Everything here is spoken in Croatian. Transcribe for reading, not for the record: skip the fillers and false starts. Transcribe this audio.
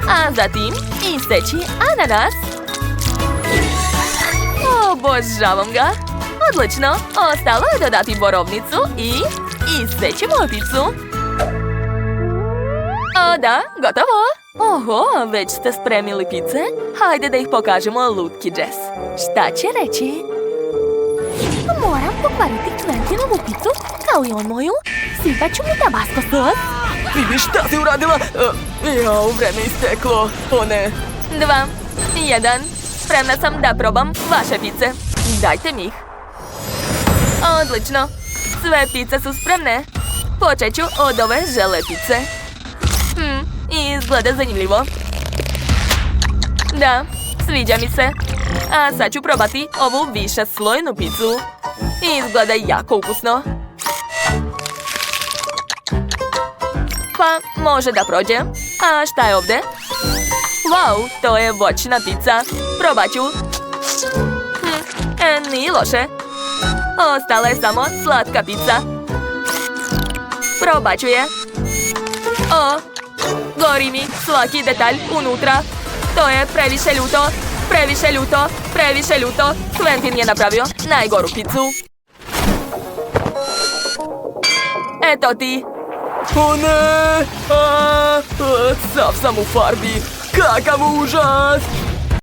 a zatim iseći ananas. Obožavam ga. Odlično, ostalo je dodati borovnicu i iseći moticu. O da, gotovo. Oho, već ste spremili pice? Hajde da ih pokažemo lutki Jess. Šta će reći? Moram pokvariti Quentinovu picu, kao i on moju. Sipat ću mu tabasco sos. Vidiš šta si uradila? Jao, vreme isteklo. O ne. 2, 1. Spremna sam da probam vaše pice. Dajte mi ih. Odlično. Sve pice su spremne. Počet ću od ove žele pice. Izgleda zanimljivo. Da, sviđa mi se. A sad ću probati ovu višeslojnu picu. Izgleda jako ukusno. Pa, može da prođe. A šta je ovdje? Wow, to je voćna pica. Probat ću. Nije loše. Ostala je samo slatka pica. Probat ću je. O, gori mi svaki detalj unutra. To je previše ljuto. Previše ljuto. Previše ljuto. Quentin je napravio najgoru picu. Eto ti. O ne! Sav sam u farbi. Kakav užas!